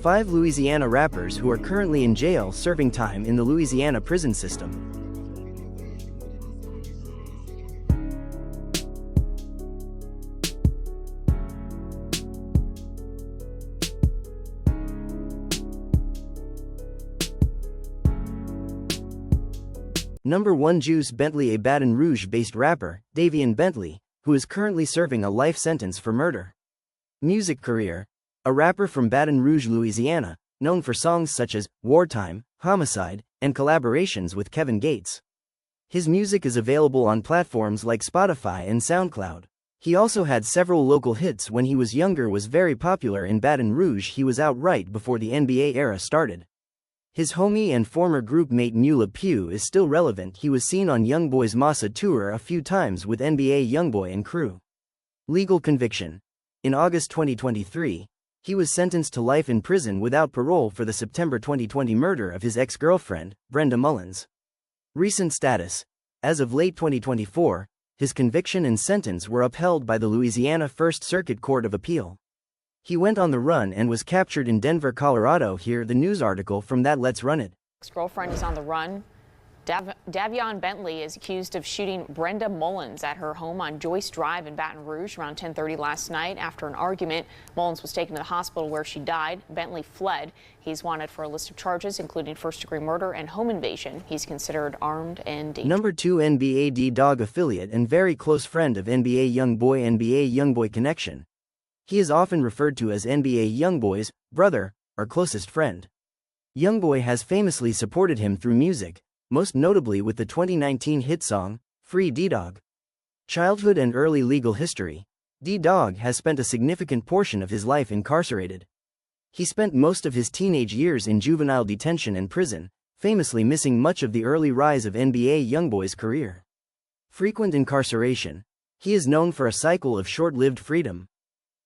5 Louisiana rappers who are currently in jail serving time in the Louisiana prison system. Number 1. Juice Bentley. A Baton Rouge-based rapper, Davian Bentley, who is currently serving a life sentence for murder. Music career: a rapper from Baton Rouge, Louisiana, known for songs such as Wartime, Homicide, and collaborations with Kevin Gates. His music is available on platforms like Spotify and SoundCloud. He also had several local hits when he was younger. Was very popular in Baton Rouge. He was out right before the NBA era started. His homie and former group mate Mula Pugh is still relevant. He was seen on Youngboy's Massa tour a few times with NBA Youngboy and crew. Legal conviction: in August 2023, he was sentenced to life in prison without parole for the September 2020 murder of his ex-girlfriend, Brenda Mullins. Recent status: as of late 2024, his conviction and sentence were upheld by the Louisiana First Circuit Court of Appeal. He went on the run and was captured in Denver, Colorado. Here the news article from that. Let's run it. Ex-girlfriend is on the run. Davian Bentley is accused of shooting Brenda Mullins at her home on Joyce Drive in Baton Rouge around 10:30 last night. After an argument, Mullins was taken to the hospital where she died. Bentley fled. He's wanted for a list of charges, including first-degree murder and home invasion. He's considered armed and dangerous. Number 2. NBA D-Dog affiliate and very close friend of NBA Youngboy. NBA Youngboy connection: he is often referred to as NBA Youngboy's brother or closest friend. Youngboy has famously supported him through music, most notably with the 2019 hit song, Free D-Dog. Childhood and early legal history: D-Dog has spent a significant portion of his life incarcerated. He spent most of his teenage years in juvenile detention and prison, famously missing much of the early rise of NBA Youngboy's career. Frequent incarceration: he is known for a cycle of short-lived freedom.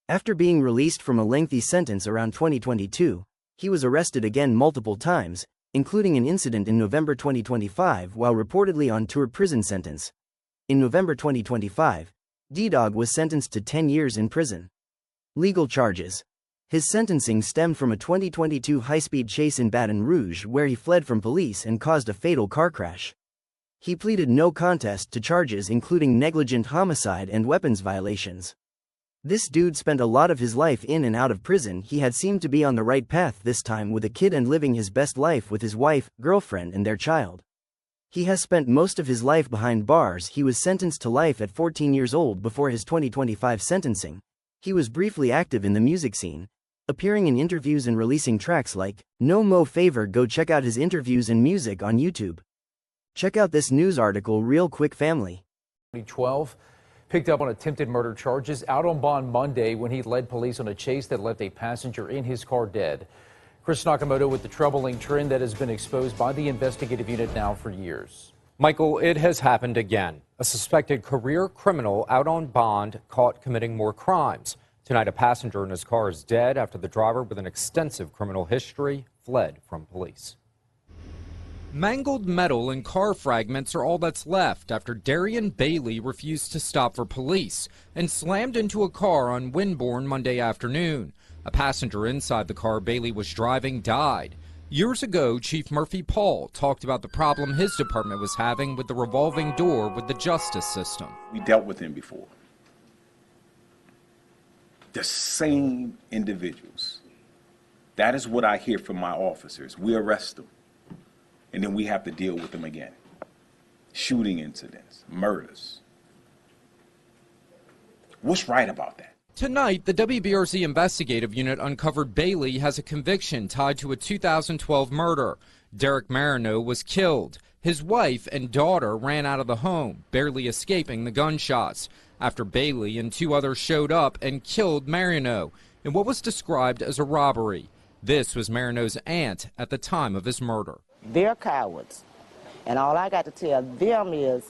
After being released from a lengthy sentence around 2022, he was arrested again multiple times, including an incident in November 2025 while reportedly on tour prison sentence. In November 2025, D-Dog was sentenced to 10 years in prison. Legal charges: his sentencing stemmed from a 2022 high-speed chase in Baton Rouge where he fled from police and caused a fatal car crash. He pleaded no contest to charges including negligent homicide and weapons violations. This dude spent a lot of his life in and out of prison. He had seemed to be on the right path this time with a kid and living his best life with his wife, girlfriend and their child. He has spent most of his life behind bars. He was sentenced to life at 14 years old before his 2025 sentencing. He was briefly active in the music scene, appearing in interviews and releasing tracks like No Mo Favor. Go check out his interviews and music on YouTube. Check out this news article real quick, family. 2012. Picked up on attempted murder charges, out on bond Monday when he led police on a chase that left a passenger in his car dead. Chris Nakamoto with the troubling trend that has been exposed by the investigative unit now for years. Michael, it has happened again. A suspected career criminal out on bond caught committing more crimes. Tonight, a passenger in his car is dead after the driver with an extensive criminal history fled from police. Mangled metal and car fragments are all that's left after Darian Bailey refused to stop for police and slammed into a car on Winborn Monday afternoon. A passenger inside the car Bailey was driving died. Years ago, Chief Murphy Paul talked about the problem his department was having with the revolving door with the justice system. We dealt with him before. The same individuals. That is what I hear from my officers. We arrest them. And then we have to deal with them again. Shooting incidents, murders. What's right about that? Tonight, the WBRZ investigative unit uncovered Bailey has a conviction tied to a 2012 murder. Derek Marino was killed. His wife and daughter ran out of the home, barely escaping the gunshots, after Bailey and 2 others showed up and killed Marino in what was described as a robbery. This was Marino's aunt at the time of his murder. They're cowards, and all I got to tell them is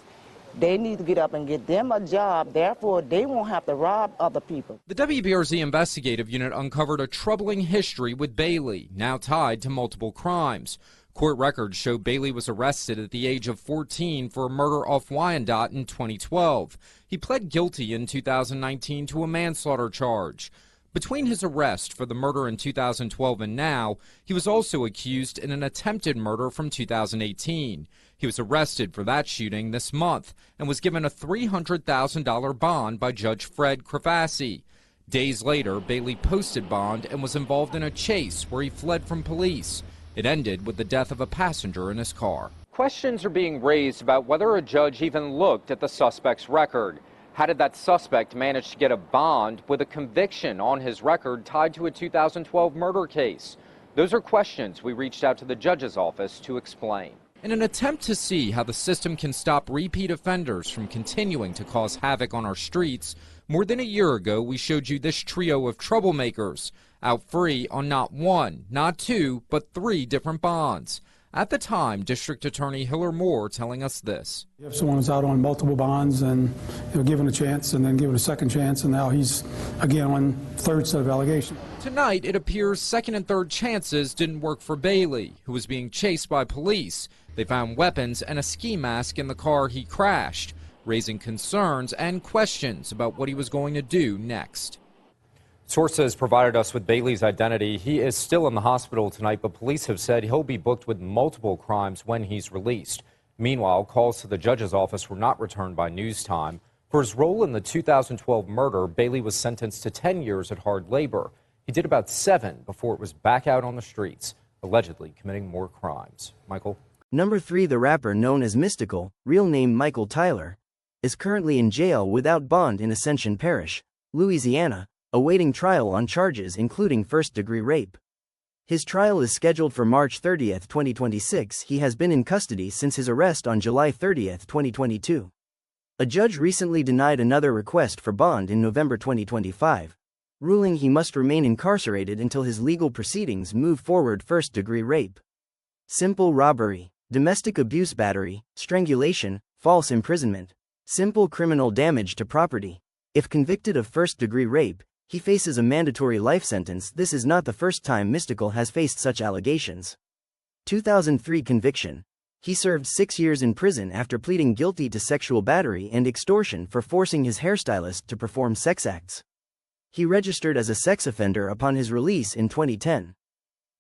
they need to get up and get them a job, therefore they won't have to rob other people. The WBRZ investigative unit uncovered a troubling history with Bailey, now tied to multiple crimes. Court records show Bailey was arrested at the age of 14 for a murder off Wyandotte in 2012. He pled guilty in 2019 to a manslaughter charge. Between his arrest for the murder in 2012 and now, he was also accused in an attempted murder from 2018. He was arrested for that shooting this month and was given a $300,000 bond by Judge Fred Crevassi. Days later, Bailey posted bond and was involved in a chase where he fled from police. It ended with the death of a passenger in his car. Questions are being raised about whether a judge even looked at the suspect's record. How did that suspect manage to get a bond with a conviction on his record tied to a 2012 murder case? Those are questions we reached out to the judge's office to explain. In an attempt to see how the system can stop repeat offenders from continuing to cause havoc on our streets, more than a year ago we showed you this trio of troublemakers, out free on not one, not two, but 3 different bonds. At the time, District Attorney Hiller Moore telling us this. If someone is out on multiple bonds and given a chance and then given a second chance, and now he's again on 3rd set of allegations. Tonight, it appears second and third chances didn't work for Bailey, who was being chased by police. They found weapons and a ski mask in the car he crashed, raising concerns and questions about what he was going to do next. Sources provided us with Bailey's identity. He is still in the hospital tonight, but police have said he'll be booked with multiple crimes when he's released. Meanwhile, calls to the judge's office were not returned by News Time. For his role in the 2012 murder, Bailey was sentenced to 10 years at hard labor. He did about 7 before it was back out on the streets, allegedly committing more crimes. Michael? Number 3, the rapper known as Mystical, real name Michael Tyler, is currently in jail without bond in Ascension Parish, Louisiana, awaiting trial on charges including first-degree rape. His trial is scheduled for March 30, 2026. He has been in custody since his arrest on July 30, 2022. A judge recently denied another request for bond in November 2025, ruling he must remain incarcerated until his legal proceedings move forward. First-degree rape, simple robbery, domestic abuse, battery, strangulation, false imprisonment, simple criminal damage to property. If convicted of first-degree rape, he faces a mandatory life sentence. This is not the first time Mystical has faced such allegations. 2003 conviction. He served 6 years in prison after pleading guilty to sexual battery and extortion for forcing his hairstylist to perform sex acts. He registered as a sex offender upon his release in 2010.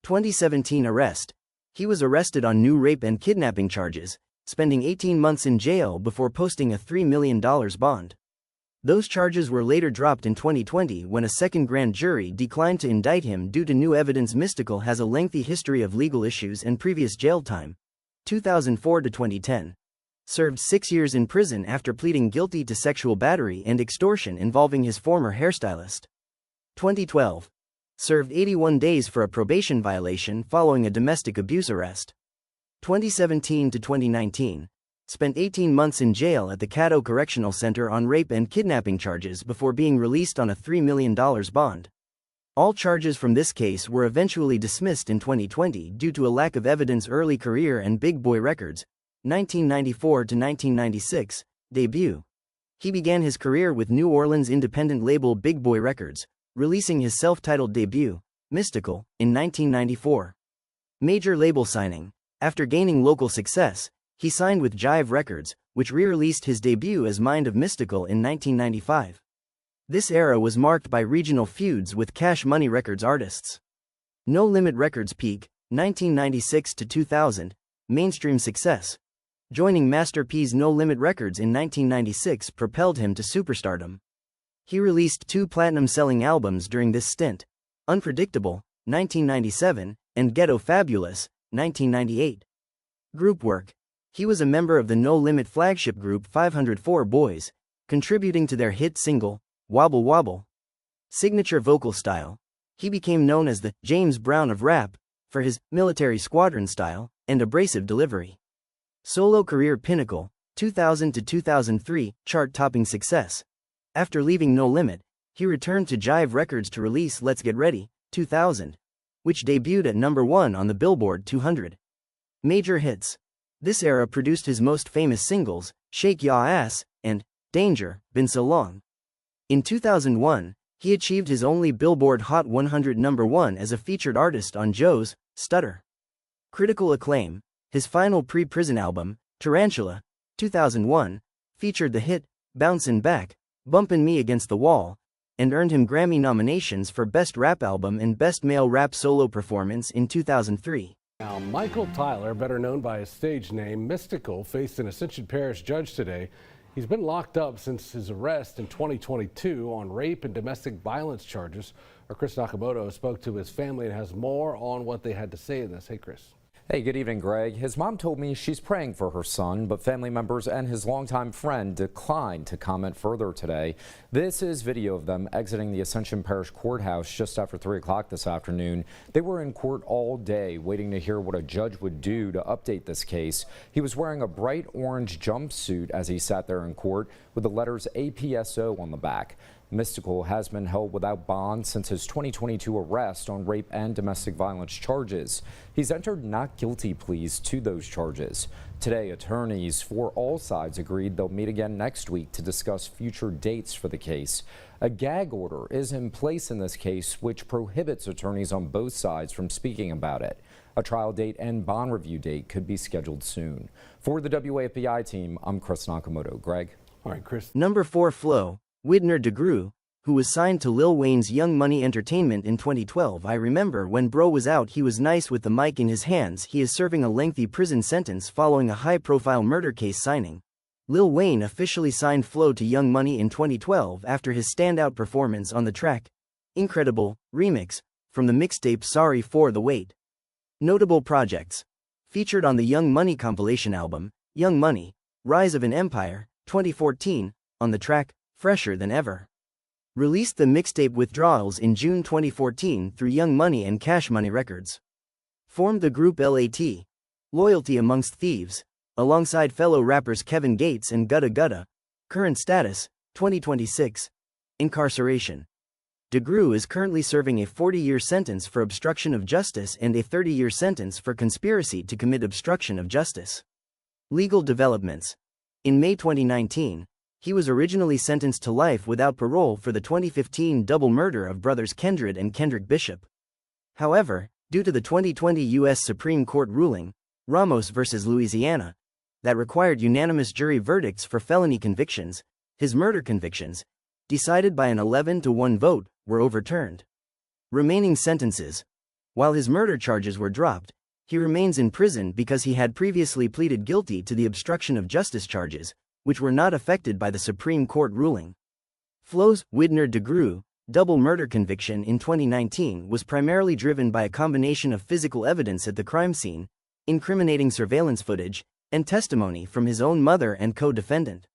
2017 arrest. He was arrested on new rape and kidnapping charges, spending 18 months in jail before posting a $3 million bond. Those charges were later dropped in 2020 when a second grand jury declined to indict him due to new evidence. Mystical has a lengthy history of legal issues and previous jail time. 2004 to 2010. Served 6 years in prison after pleading guilty to sexual battery and extortion involving his former hairstylist. 2012. Served 81 days for a probation violation following a domestic abuse arrest. 2017 to 2019. Spent 18 months in jail at the Caddo Correctional Center on rape and kidnapping charges before being released on a $3 million bond. All charges from this case were eventually dismissed in 2020 due to a lack of evidence. Early career and Big Boy Records, 1994 to 1996, debut. He began his career with New Orleans independent label Big Boy Records, releasing his self-titled debut, Mystical, in 1994. Major label signing. After gaining local success, he signed with Jive Records, which re-released his debut as Mind of Mystical in 1995. This era was marked by regional feuds with Cash Money Records artists. No Limit Records peak, 1996 to 2000, mainstream success. Joining Master P's No Limit Records in 1996 propelled him to superstardom. He released 2 platinum-selling albums during this stint, Unpredictable, 1997, and Ghetto Fabulous, 1998. Group work. He was a member of the No Limit flagship group 504 Boys, contributing to their hit single, Wobble Wobble. Signature vocal style. He became known as the James Brown of rap for his military squadron style and abrasive delivery. Solo career pinnacle, 2000 to 2003, chart-topping success. After leaving No Limit, he returned to Jive Records to release Let's Get Ready, 2000, which debuted at number 1 on the Billboard 200. Major hits. This era produced his most famous singles, Shake Ya Ass, and Danger, Been So Long. In 2001, he achieved his only Billboard Hot 100 number 1 as a featured artist on Joe's Stutter. Critical acclaim. His final pre-prison album, Tarantula, 2001, featured the hit, Bouncin' Back, Bumpin' Me Against the Wall, and earned him Grammy nominations for Best Rap Album and Best Male Rap Solo Performance in 2003. Now, Michael Tyler, better known by his stage name Mystical, faced an Ascension Parish judge today. He's been locked up since his arrest in 2022 on rape and domestic violence charges. Our Chris Nakamoto spoke to his family and has more on what they had to say in this. Hey, Chris. Hey, good evening, Greg. His mom told me she's praying for her son, but family members and his longtime friend declined to comment further today. This is video of them exiting the Ascension Parish Courthouse just after 3 o'clock this afternoon. They were in court all day waiting to hear what a judge would do to update this case. He was wearing a bright orange jumpsuit as he sat there in court with the letters APSO on the back. Mystical has been held without bond since his 2022 arrest on rape and domestic violence charges. He's entered not guilty pleas to those charges. Today, attorneys for all sides agreed they'll meet again next week to discuss future dates for the case. A gag order is in place in this case, which prohibits attorneys on both sides from speaking about it. A trial date and bond review date could be scheduled soon. For the WAFBI team, I'm Chris Nakamoto. Greg. All right, Chris. Number 4 Flo, Widner DeGrue, who was signed to Lil Wayne's Young Money Entertainment in 2012. I remember when bro was out, he was nice with the mic in his hands. He is serving a lengthy prison sentence following a high-profile murder case signing. Lil Wayne officially signed Flo to Young Money in 2012 after his standout performance on the track Incredible remix from the mixtape Sorry for the Wait. Notable projects featured on the Young Money compilation album, Young Money, Rise of an Empire, 2014, on the track Fresher Than Ever. Released the mixtape Withdrawals in June 2014 through Young Money and Cash Money Records. Formed the group LAT, Loyalty Amongst Thieves, alongside fellow rappers Kevin Gates and Gutta Gutta. Current status, 2026. Incarceration. DeGrue is currently serving a 40-year sentence for obstruction of justice and a 30-year sentence for conspiracy to commit obstruction of justice. Legal developments. In May 2019, he was originally sentenced to life without parole for the 2015 double murder of brothers Kendrick and Kendrick Bishop. However, due to the 2020 U.S. Supreme Court ruling, Ramos v. Louisiana, that required unanimous jury verdicts for felony convictions, his murder convictions, decided by an 11-1 vote, were overturned. Remaining sentences. While his murder charges were dropped, he remains in prison because he had previously pleaded guilty to the obstruction of justice charges, which were not affected by the Supreme Court ruling. Flo's Widner DeGrue double murder conviction in 2019 was primarily driven by a combination of physical evidence at the crime scene, incriminating surveillance footage, and testimony from his own mother and co-defendant.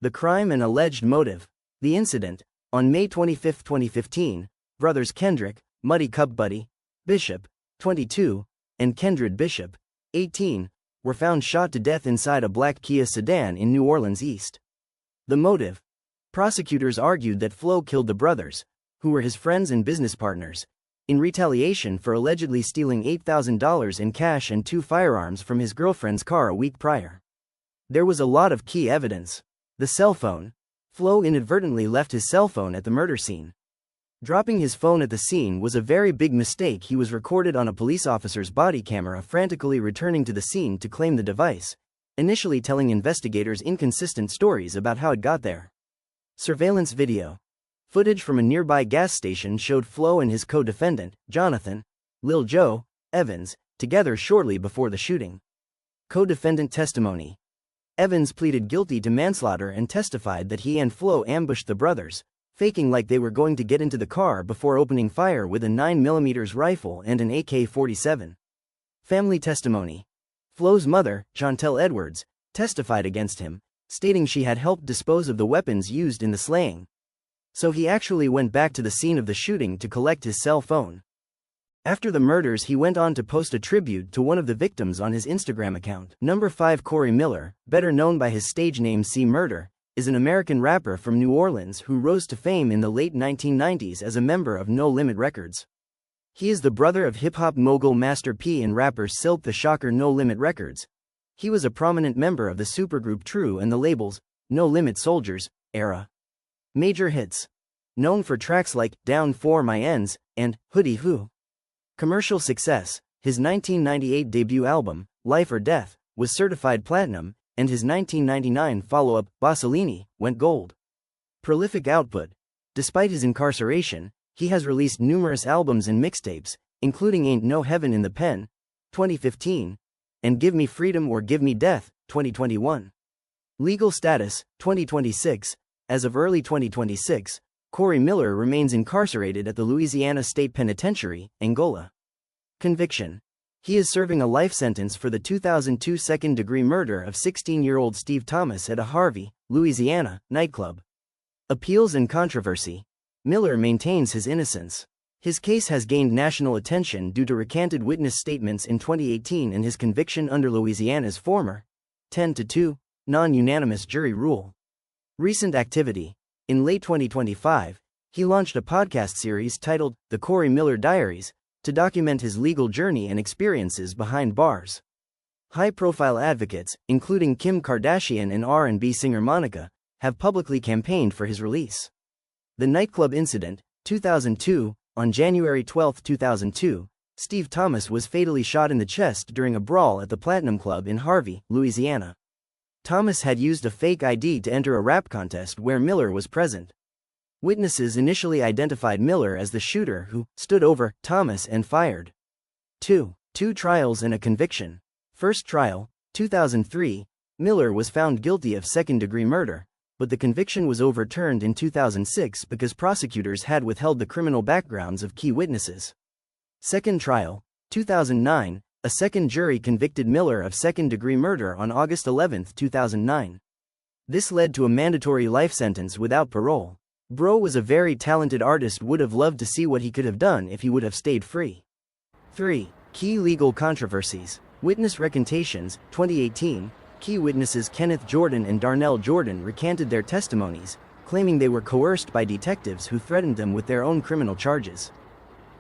The crime and alleged motive. The incident. On May 25, 2015, brothers Kendrick, Muddy Cup Buddy, Bishop, 22, and Kendrick Bishop, 18, were found shot to death inside a black Kia sedan in New Orleans East. The motive. Prosecutors argued that Flo killed the brothers, who were his friends and business partners, in retaliation for allegedly stealing $8,000 in cash and 2 firearms from his girlfriend's car a week prior. There was a lot of key evidence. The cell phone. Flo inadvertently left his cell phone at the murder scene. Dropping his phone at the scene was a very big mistake. He was recorded on a police officer's body camera frantically returning to the scene to claim the device, initially telling investigators inconsistent stories about how it got there. Surveillance video. Footage from a nearby gas station showed Flo and his co-defendant, Jonathan, Lil Joe, Evans, together shortly before the shooting. Co-defendant testimony. Evans pleaded guilty to manslaughter and testified that he and Flo ambushed the brothers, faking like they were going to get into the car before opening fire with a 9mm rifle and an AK-47. Family testimony. Flo's mother, Chantel Edwards, testified against him, stating she had helped dispose of the weapons used in the slaying. So he actually went back to the scene of the shooting to collect his cell phone. After the murders, he went on to post a tribute to one of the victims on his Instagram account. Number 5 Corey Miller, better known by his stage name C Murder, is an American rapper from New Orleans who rose to fame in the late 1990s as a member of No Limit Records. He is the brother of hip-hop mogul Master P and rapper Silk the Shocker. No Limit Records. He was a prominent member of the supergroup True and the labels No Limit Soldiers era. Major hits. Known for tracks like Down for My Ends and Hoodie Hoo. Commercial success. His 1998 debut album, Life or Death, was certified platinum, and his 1999 follow-up, Bossellini, went gold. Prolific output. Despite his incarceration, he has released numerous albums and mixtapes, including Ain't No Heaven in the Pen, 2015, and Give Me Freedom or Give Me Death, 2021. Legal status, 2026. As of early 2026, Corey Miller remains incarcerated at the Louisiana State Penitentiary, Angola. Conviction. He is serving a life sentence for the 2002 second-degree murder of 16-year-old Steve Thomas at a Harvey, Louisiana, nightclub. Appeals and controversy. Miller maintains his innocence. His case has gained national attention due to recanted witness statements in 2018 and his conviction under Louisiana's former 10-2 non-unanimous jury rule. Recent activity. In late 2025, he launched a podcast series titled The Corey Miller Diaries to document his legal journey and experiences behind bars. High-profile advocates, including Kim Kardashian and R&B singer Monica, have publicly campaigned for his release. The nightclub incident, 2002. On January 12, 2002, Steve Thomas was fatally shot in the chest during a brawl at the Platinum Club in Harvey, Louisiana. Thomas had used a fake ID to enter a rap contest where Miller was present. Witnesses initially identified Miller as the shooter who stood over Thomas and fired. 2 trials and a conviction. First trial, 2003, Miller was found guilty of second-degree murder, but the conviction was overturned in 2006 because prosecutors had withheld the criminal backgrounds of key witnesses. Second trial, 2009, a second jury convicted Miller of second-degree murder on August 11, 2009. This led to a mandatory life sentence without parole. Bro was a very talented artist, would have loved to see what he could have done if he would have stayed free. 3. Key legal controversies. Witness recantations, 2018. Key witnesses Kenneth Jordan and Darnell Jordan recanted their testimonies, claiming they were coerced by detectives who threatened them with their own criminal charges.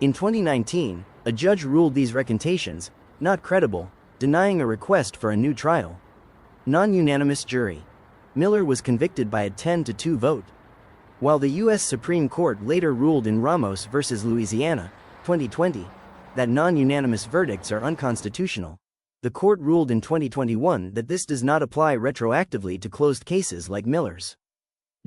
In 2019, a judge ruled these recantations not credible, denying a request for a new trial. Non-unanimous jury. Miller was convicted by a 10-2 vote. While the U.S. Supreme Court later ruled in Ramos v. Louisiana, 2020, that non-unanimous verdicts are unconstitutional, the court ruled in 2021 that this does not apply retroactively to closed cases like Miller's.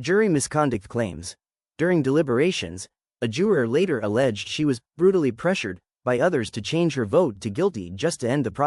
Jury misconduct claims. During deliberations, a juror later alleged she was brutally pressured by others to change her vote to guilty just to end the process.